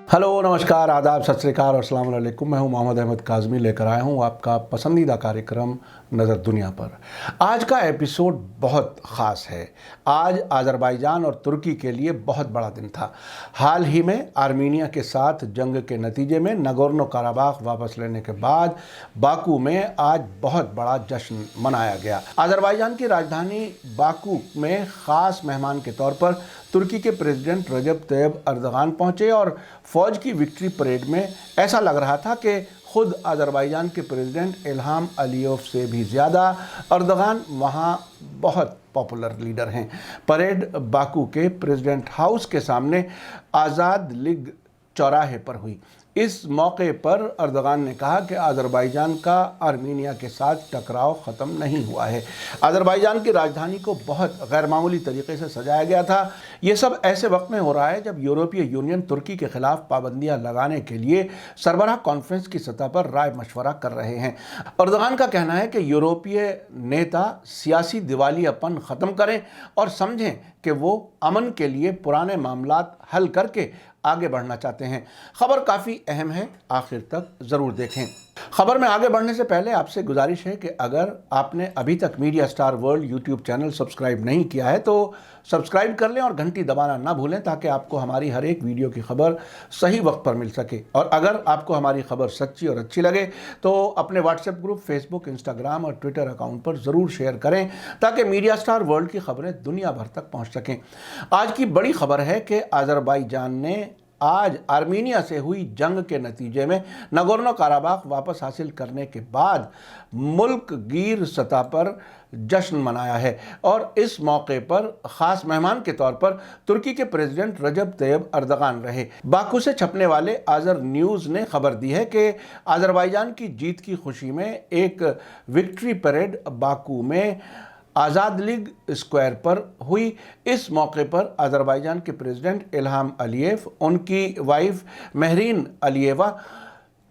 Hello, नमस्कार, आदाब, सत श्री अकाल और अस्सलाम वालेकुम। मैं हूं मोहम्मद अहमद काज़मी, लेकर आया हूं आपका पसंदीदा कार्यक्रम नज़र दुनिया पर। आज का एपिसोड बहुत ख़ास है। आज अज़रबैजान और तुर्की के लिए बहुत बड़ा दिन था। हाल ही में आर्मीनिया के साथ जंग के नतीजे में नगोर्नो कराबाख वापस लेने के बाद बाकू में आज बहुत बड़ा जश्न मनाया गया। अज़रबैजान की राजधानी बाकू में ख़ास मेहमान के तौर पर तुर्की के प्रेसिडेंट रजब तैयब अर्दगान पहुंचे और फ़ौज की विक्ट्री परेड में ऐसा लग रहा था कि खुद अज़रबैजान के प्रेसिडेंट इल्हाम अलीयेव से भी ज़्यादा अर्दगान वहां बहुत पॉपुलर लीडर हैं। परेड बाकू के प्रेसिडेंट हाउस के सामने आज़ाद लीग चौराहे पर हुई। इस मौके पर अर्दगान ने कहा कि अज़रबैजान का आर्मीनिया के साथ टकराव ख़त्म नहीं हुआ है। अज़रबैजान की राजधानी को बहुत गैरमामूली तरीके से सजाया गया था। ये सब ऐसे वक्त में हो रहा है जब यूरोपीय यूनियन तुर्की के खिलाफ पाबंदियां लगाने के लिए सरबराह कॉन्फ्रेंस की सतह पर राय मशवरा कर रहे हैं। अर्दगान का कहना है कि यूरोपीय नेता सियासी दिवालियापन ख़त्म करें और समझें कि वो अमन के लिए पुराने मामलात हल करके आगे बढ़ना चाहते हैं। खबर काफ़ी अहम है, आखिर तक ज़रूर देखें। खबर में आगे बढ़ने से पहले आपसे गुजारिश है कि अगर आपने अभी तक media star world YouTube channel subscribe नहीं किया है तो सब्सक्राइब कर लें और घंटी दबाना ना भूलें, ताकि आपको हमारी हर एक वीडियो की खबर सही वक्त पर मिल सके। और अगर आपको हमारी खबर सच्ची और अच्छी लगे तो अपने व्हाट्सएप ग्रुप, फेसबुक, इंस्टाग्राम और ट्विटर अकाउंट पर ज़रूर शेयर करें, ताकि मीडिया स्टार वर्ल्ड की खबरें दुनिया भर तक पहुँच सकें। आज की बड़ी खबर है कि अज़रबैजान ने आज आर्मीनिया से हुई जंग के नतीजे में नगोर्नो कराबाख वापस हासिल करने के बाद मुल्क गिर सतह पर जश्न मनाया है। और इस मौके पर ख़ास मेहमान के तौर पर तुर्की के प्रेसिडेंट रजब तैयब अर्दगान रहे। बाकू से छपने वाले आज़र न्यूज़ ने खबर दी है कि अज़रबैजान की जीत की खुशी में एक विक्ट्री परेड बाकू में आज़ाद लीग स्क्वायर पर हुई। इस मौके पर अज़रबैजान के प्रेसिडेंट इल्हाम अलीयेव, उनकी वाइफ महरीन अलीयेवा,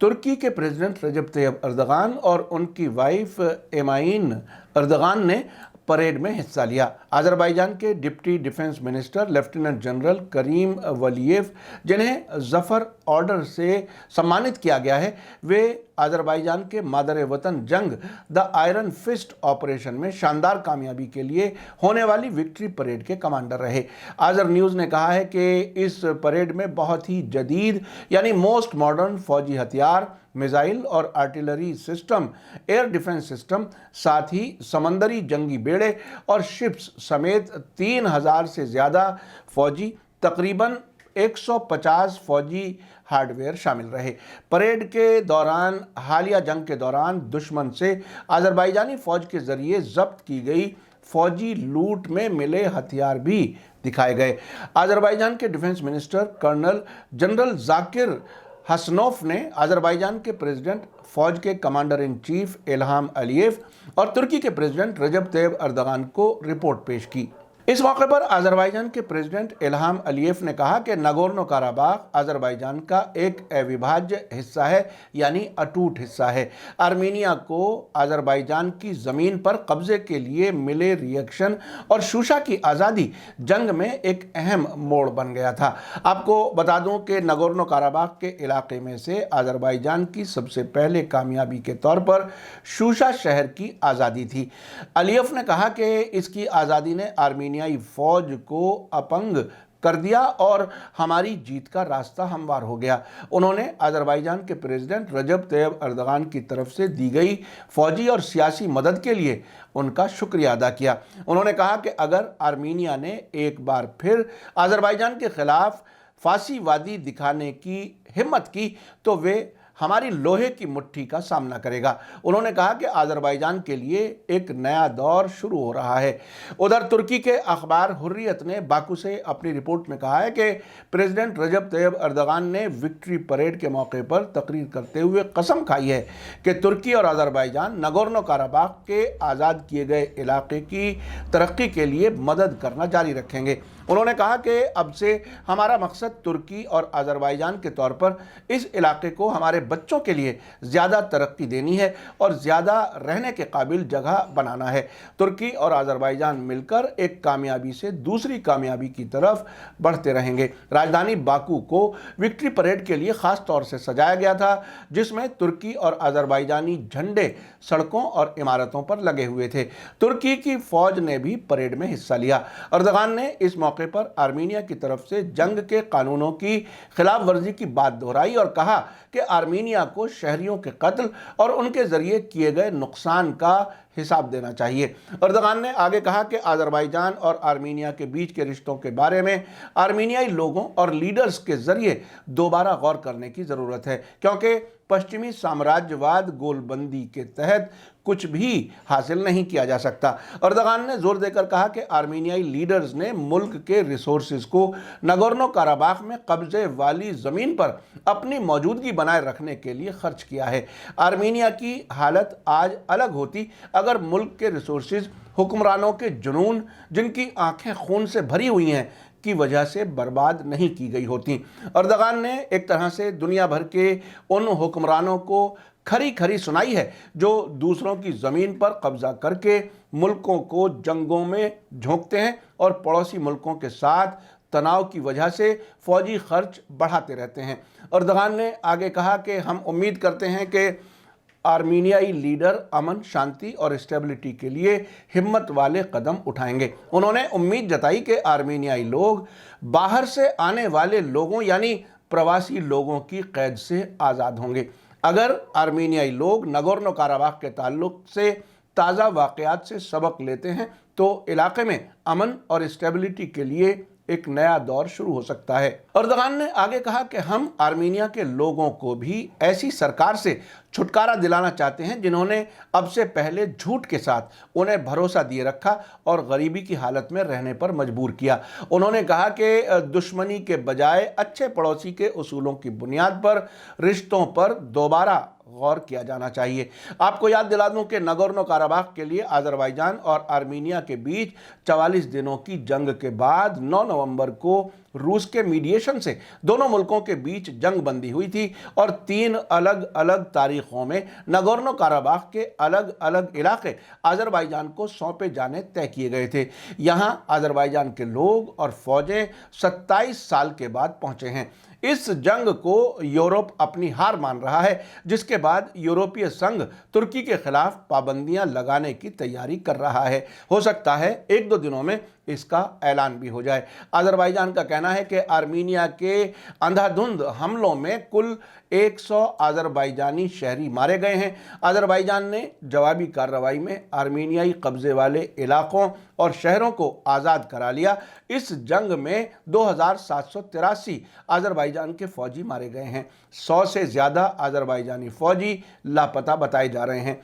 तुर्की के प्रेसिडेंट रजब तैयब अर्दगान और उनकी वाइफ एमाइन अर्दगान ने परेड में हिस्सा लिया। अज़रबैजान के deputy defence minister lieutenant general Karim Valiyev, जिन्हें ज़फ़र ऑर्डर से सम्मानित किया गया है, वे अज़रबैजान के मादर वतन जंग द आयरन फिस्ट ऑपरेशन में शानदार कामयाबी के लिए होने वाली विक्ट्री परेड के कमांडर रहे। आज़र न्यूज़ ने कहा है कि इस परेड में बहुत ही जदीद यानी मोस्ट मॉडर्न फौजी हथियार, मिसाइल और artillery system, air defence system, साथ ही समंदरी जंगी बेड़े और शिप्स समेत 3000 से ज़्यादा फौजी, तकरीबन 150 फौजी हार्डवेयर शामिल रहे। परेड के दौरान हालिया जंग के दौरान दुश्मन से अज़रबैजानी फ़ौज के ज़रिए ज़ब्त की गई फौजी लूट में मिले हथियार भी दिखाए गए। अज़रबैजान के defence minister colonel general Zakir Hasanov ने अज़रबैजान के प्रेसिडेंट, फ़ौज के commander in chief Ilham Aliyev और तुर्की के प्रेसिडेंट रजब तैयब अर्दगान को रिपोर्ट पेश की। इस मौके पर अज़रबैजान के प्रेसिडेंट इल्हाम अलीयेव ने कहा कि नगोर्नो कराबाख अज़रबैजान का एक अविभाज्य हिस्सा है, यानी अटूट हिस्सा है। आर्मीनिया को अज़रबैजान की ज़मीन पर कब्ज़े के लिए मिले रिएक्शन और शूशा की आज़ादी जंग में एक अहम मोड़ बन गया था। आपको बता दूं कि नगोर्नो कराबाख के इलाके में से अज़रबैजान की सबसे पहले कामयाबी के तौर पर शूशा शहर की आज़ादी थी। अलीयेव ने कहा कि इसकी आज़ादी ने आर्मीनियाई फौज को अपंग कर दिया और हमारी जीत का रास्ता हमवार हो गया। उन्होंने अज़रबैजान के प्रेसिडेंट रजब तैयब अर्दगान की तरफ से दी गई फौजी और सियासी मदद के लिए उनका शुक्रिया अदा किया। उन्होंने कहा कि अगर आर्मीनिया ने एक बार फिर अज़रबैजान के खिलाफ फासीवादी दिखाने की हिम्मत की तो वे हमारी लोहे की मुट्ठी का सामना करेगा। उन्होंने कहा कि अज़रबैजान के लिए एक नया दौर शुरू हो रहा है। उधर तुर्की के अखबार हुर्रियत ने बाकू से अपनी रिपोर्ट में कहा है कि प्रेसिडेंट रजब तैयब अर्दगान ने विक्ट्री परेड के मौके पर तकरीर करते हुए कसम खाई है कि तुर्की और अज़रबैजान नगोर्नो कराबाख के आज़ाद किए गए इलाके की तरक्की के लिए मदद करना जारी रखेंगे। उन्होंने कहा कि अब से हमारा मकसद तुर्की और अज़रबैजान के तौर पर इस इलाके को हमारे बच्चों के लिए ज़्यादा तरक्की देनी है और ज़्यादा रहने के काबिल जगह बनाना है। तुर्की और अज़रबैजान मिलकर एक कामयाबी से दूसरी कामयाबी की तरफ बढ़ते रहेंगे। राजधानी बाकू को विक्ट्री परेड के लिए ख़ास तौर से सजाया गया था, जिसमें तुर्की और अज़रबैजानी झंडे सड़कों और इमारतों पर लगे हुए थे। तुर्की की फौज ने भी परेड में हिस्सा लिया। अर्दगान ने इस मौके पर आर्मीनिया की तरफ से जंग के कानूनों की खिलाफ वर्जी की बात दोहराई और कहा कि आर्मीनिया को शहरियों के कत्ल और उनके जरिए किए गए नुकसान का हिसाब देना चाहिए। अर्दगान ने आगे कहा कि अज़रबैजान और आर्मीनिया के बीच के रिश्तों के बारे में आर्मीनियाई लोगों और लीडर्स के जरिए दोबारा गौर करने की ज़रूरत है, क्योंकि पश्चिमी साम्राज्यवाद गोलबंदी के तहत कुछ भी हासिल नहीं किया जा सकता। अर्दगान ने जोर देकर कहा कि आर्मीनियाई लीडर्स ने मुल्क के रिसोर्सेज को नगोर्नो काराबाख में कब्जे वाली ज़मीन पर अपनी मौजूदगी बनाए रखने के लिए खर्च किया है। आर्मीनिया की हालत आज अलग होती अगर मुल्क के रिसोर्सेज हुक्मरानों के जुनून, जिनकी आंखें खून से भरी हुई हैं, की वजह से बर्बाद नहीं की गई होती। अर्दगान ने एक तरह से दुनिया भर के उन हुक्मरानों को खरी खरी सुनाई है जो दूसरों की ज़मीन पर कब्जा करके मुल्कों को जंगों में झोंकते हैं और पड़ोसी मुल्कों के साथ तनाव की वजह से फौजी खर्च बढ़ाते रहते हैं। अर्दगान ने आगे कहा कि हम उम्मीद करते हैं कि आर्मीनियाई लीडर अमन, शांति और स्टेबिलिटी के लिए हिम्मत वाले कदम उठाएंगे। उन्होंने उम्मीद जताई कि आर्मीनियाई लोग बाहर से आने वाले लोगों यानी प्रवासी लोगों की कैद से आज़ाद होंगे। अगर आर्मीनियाई लोग नगोर्नो काराबाख के ताल्लुक से ताज़ा वाक़यात से सबक लेते हैं तो इलाके में अमन और स्टेबिलिटी के लिए एक नया दौर शुरू हो सकता है। अर्दगान ने आगे कहा कि हम आर्मीनिया के लोगों को भी ऐसी सरकार से छुटकारा दिलाना चाहते हैं जिन्होंने अब से पहले झूठ के साथ उन्हें भरोसा दिए रखा और गरीबी की हालत में रहने पर मजबूर किया। उन्होंने कहा कि दुश्मनी के बजाय अच्छे पड़ोसी के उसूलों की बुनियाद पर रिश्तों पर दोबारा गौर किया जाना चाहिए। आपको याद दिला दूं कि नगोर्नो काराबाख के लिए अज़रबैजान और आर्मीनिया के बीच 44 दिनों की जंग के बाद 9 नवंबर को रूस के मीडिएशन से दोनों मुल्कों के बीच जंग बंदी हुई थी और 3 अलग अलग तारीखों में नगोर्नो काराबाख के अलग अलग इलाके अज़रबैजान को सौंपे जाने तय किए गए थे। यहाँ अज़रबैजान के लोग और फौजें 27 साल के बाद पहुंचे हैं। इस जंग को यूरोप अपनी हार मान रहा है, जिसके बाद यूरोपीय संघ तुर्की के खिलाफ पाबंदियां लगाने की तैयारी कर रहा है। हो सकता है 1-2 दिनों में इसका ऐलान भी हो जाए। अज़रबैजान का कहना है कि आर्मीनिया के अंधाधुंध हमलों में कुल 100 अज़रबैजानी शहरी मारे गए हैं। अज़रबैजान ने जवाबी कार्रवाई में आर्मीनियाई कब्जे वाले इलाकों और शहरों को आज़ाद करा लिया। इस जंग में 2783 अज़रबैजान के फौजी मारे गए हैं। 100 से ज़्यादा अज़रबैजानी फौजी लापता बताए जा रहे हैं।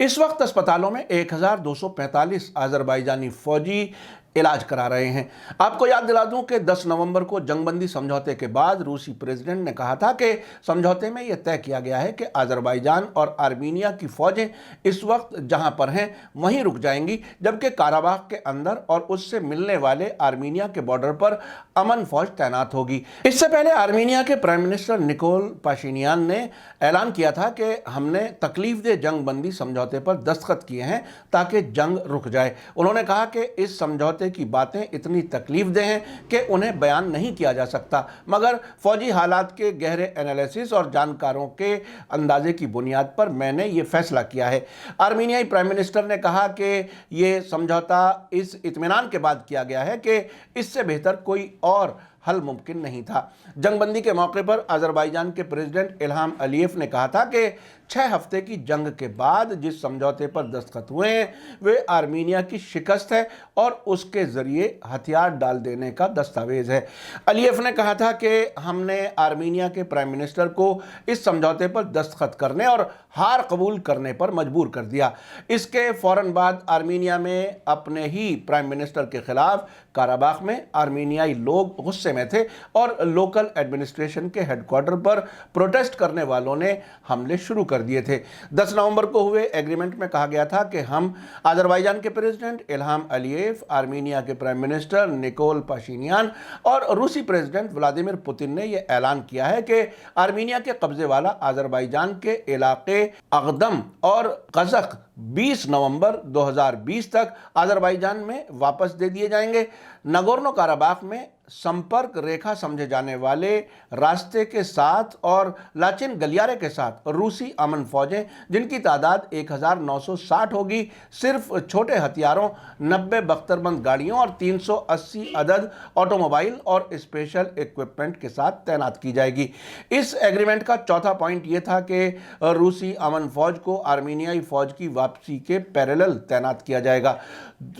इस वक्त अस्पतालों में 1245 अज़रबैजानी फौजी इलाज करा रहे हैं। आपको याद दिला दूं कि 10 नवंबर को जंगबंदी समझौते के बाद रूसी प्रेसिडेंट ने कहा था कि समझौते में यह तय किया गया है कि अज़रबैजान और आर्मीनिया की फौजें इस वक्त जहां पर हैं वहीं रुक जाएंगी, जबकि काराबाख के अंदर और उससे मिलने वाले आर्मीनिया के बॉर्डर पर अमन फौज तैनात होगी। इससे पहले आर्मीनिया के प्राइम मिनिस्टर निकोल पाशिनियान ने ऐलान किया था कि हमने तकलीफदेह जंगबंदी समझौते पर दस्तखत किए हैं ताकि जंग रुक जाए। उन्होंने कहा कि इस समझौते की बातें इतनी तकलीफदेह हैं कि उन्हें बयान नहीं किया जा सकता, मगर फौजी हालात के गहरे एनालिसिस और जानकारों के अंदाजे की बुनियाद पर मैंने ये फैसला किया है। आर्मीनियाई प्राइम मिनिस्टर ने कहा कि ये समझौता इस इत्मीनान के बाद किया गया है कि इससे बेहतर कोई और हल मुमकिन नहीं था। जंगबंदी के मौके पर अज़रबैजान के प्रेसिडेंट इल्हाम अलीयव ने कहा था कि 6 हफ्ते की जंग के बाद जिस समझौते पर दस्तखत हुए हैं वे आर्मीनिया की शिकस्त है और उसके ज़रिए हथियार डाल देने का दस्तावेज़ है। अलीयव ने कहा था कि हमने आर्मीनिया के प्राइम मिनिस्टर को इस समझौते पर दस्तखत करने और हार कबूल करने पर मजबूर कर दिया। इसके फ़ौरन बाद आर्मीनिया में अपने ही प्राइम मिनिस्टर के खिलाफ काराबाख में आर्मीनियाई लोग गुस्से में थे और लोकल एडमिनिस्ट्रेशन के हेडक्वार्टर पर प्रोटेस्ट करने वालों ने हमले शुरू कर कर दिए थे। 10 नवंबर को हुए एग्रीमेंट में कहा गया था कि हम अजरबैजान के प्रेसिडेंट इल्हाम अलीयेव, आर्मीनिया के प्राइम मिनिस्टर निकोल पाशिनियान और रूसी प्रेसिडेंट व्लादिमीर पुतिन ने यह ऐलान किया है कि आर्मीनिया के कब्जे वाला अजरबैजान के इलाके अगदम और कज़क 20 नवंबर 2020 तक अजरबैजान में वापस दे दिए जाएंगे। नगोर्नो काराबाख में संपर्क रेखा समझे जाने वाले रास्ते के साथ और लाचिन गलियारे के साथ रूसी अमन फौजें, जिनकी तादाद 1960 होगी, सिर्फ छोटे हथियारों, 90 बख्तरबंद गाड़ियों और 380 अदद ऑटोमोबाइल और स्पेशल इक्विपमेंट के साथ तैनात की जाएगी। इस एग्रीमेंट का चौथा पॉइंट यह था कि रूसी अमन फौज को आर्मीनियाई फौज की वापसी के पैरेलल तैनात किया जाएगा।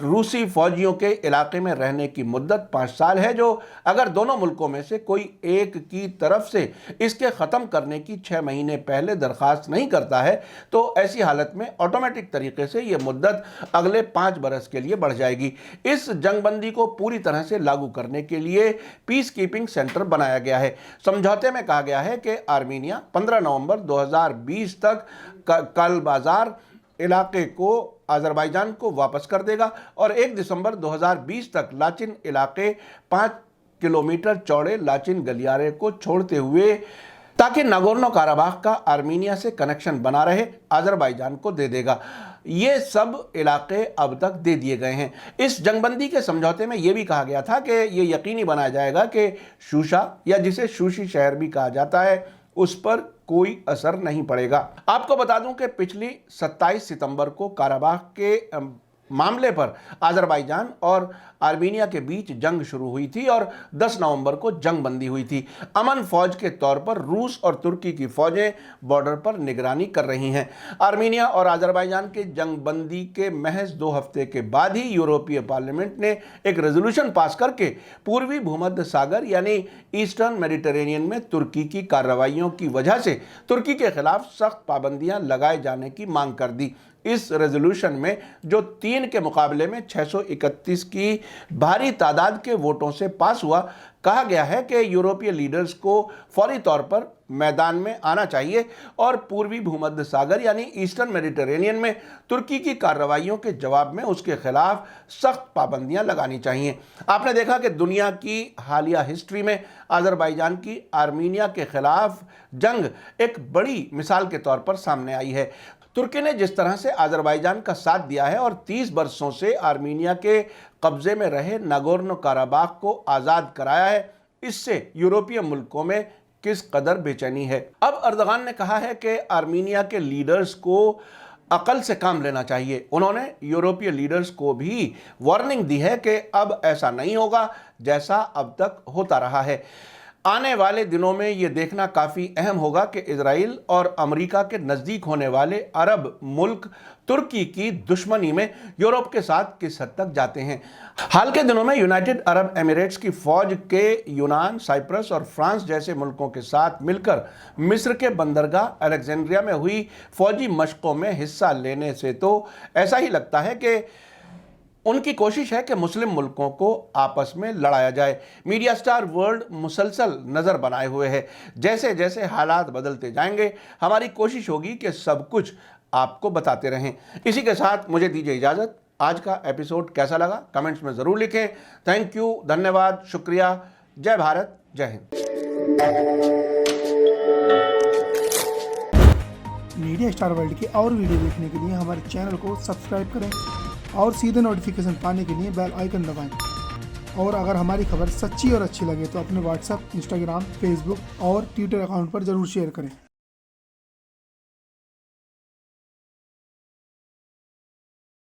रूसी फौजियों के इलाके में रहने की मुद्दत 5 साल है, जो अगर दोनों मुल्कों में से कोई एक की तरफ से इसके ख़त्म करने की 6 महीने पहले दरख्वास्त नहीं करता है तो ऐसी हालत में ऑटोमेटिक तरीके से यह मुद्दत अगले 5 बरस के लिए बढ़ जाएगी। इस जंगबंदी को पूरी तरह से लागू करने के लिए पीस कीपिंग सेंटर बनाया गया है। समझौते में कहा गया है कि आर्मीनिया 15 नवंबर 2020 तक कल बाजार इलाके को अजरबैजान को वापस कर देगा और 1 दिसंबर 2020 तक लाचिन इलाके 5 किलोमीटर चौड़े लाचिन गलियारे को छोड़ते हुए, ताकि नागोर्नो काराबाख का आर्मीनिया से कनेक्शन बना रहे, अजरबैजान को दे देगा। ये सब इलाके अब तक दे दिए गए हैं। इस जंगबंदी के समझौते में यह भी कहा गया था कि ये यकीनी बनाया जाएगा कि शूशा, या जिसे शूशी शहर भी कहा जाता है, उस पर कोई असर नहीं पड़ेगा। आपको बता दूं कि पिछली 27 सितंबर को काराबाख के मामले पर अजरबैजान और आर्मीनिया के बीच जंग शुरू हुई थी और 10 नवंबर को जंग बंदी हुई थी। अमन फौज के तौर पर रूस और तुर्की की फौजें बॉर्डर पर निगरानी कर रही हैं। आर्मीनिया और अजरबैजान के जंग बंदी के महज 2 हफ्ते के बाद ही यूरोपीय पार्लियामेंट ने एक रेजोल्यूशन पास करके पूर्वी भूमध्य सागर यानी ईस्टर्न मेडिटेरेनियन में तुर्की की कार्रवाइयों की वजह से तुर्की के खिलाफ सख्त पाबंदियां लगाए जाने की मांग कर दी। इस रेजोल्यूशन में, जो 3 के मुकाबले में 631 की भारी तादाद के वोटों से पास हुआ, कहा गया है कि यूरोपीय लीडर्स को फौरी तौर पर मैदान में आना चाहिए और पूर्वी भूमध्य सागर यानी ईस्टर्न मेडिटेरेनियन में तुर्की की कार्रवाइयों के जवाब में उसके खिलाफ सख्त पाबंदियां लगानी चाहिए। आपने देखा कि दुनिया की हालिया हिस्ट्री में अजरबैजान की आर्मीनिया के खिलाफ जंग एक बड़ी मिसाल के तौर पर सामने आई है। तुर्की ने जिस तरह से अजरबैजान का साथ दिया है और 30 वर्षों से आर्मीनिया के कब्जे में रहे नागोर्नो काराबाख को आज़ाद कराया है, इससे यूरोपीय मुल्कों में किस कदर बेचैनी है। अब अर्दगान ने कहा है कि आर्मीनिया के लीडर्स को अकल से काम लेना चाहिए। उन्होंने यूरोपीय लीडर्स को भी वार्निंग दी है कि अब ऐसा नहीं होगा जैसा अब तक होता रहा है। आने वाले दिनों में ये देखना काफ़ी अहम होगा कि इजराइल और अमेरिका के नज़दीक होने वाले अरब मुल्क तुर्की की दुश्मनी में यूरोप के साथ किस हद तक जाते हैं। हाल के दिनों में यूनाइटेड अरब एमिरेट्स की फौज के यूनान, साइप्रस और फ्रांस जैसे मुल्कों के साथ मिलकर मिस्र के बंदरगाह अलेक्जेंड्रिया में हुई फौजी मशकों में हिस्सा लेने से तो ऐसा ही लगता है कि उनकी कोशिश है कि मुस्लिम मुल्कों को आपस में लड़ाया जाए। मीडिया स्टार वर्ल्ड मुसलसल नज़र बनाए हुए है। जैसे जैसे हालात बदलते जाएंगे, हमारी कोशिश होगी कि सब कुछ आपको बताते रहें। इसी के साथ मुझे दीजिए इजाज़त। आज का एपिसोड कैसा लगा कमेंट्स में ज़रूर लिखें। थैंक यू, धन्यवाद, शुक्रिया। जय भारत, जय हिंद। मीडिया स्टार वर्ल्ड की और वीडियो देखने के लिए हमारे चैनल को सब्सक्राइब करें और सीधे नोटिफिकेशन पाने के लिए बेल आइकन दबाएं। और अगर हमारी खबर सच्ची और अच्छी लगे तो अपने व्हाट्सएप, इंस्टाग्राम, फेसबुक और ट्विटर अकाउंट पर ज़रूर शेयर करें।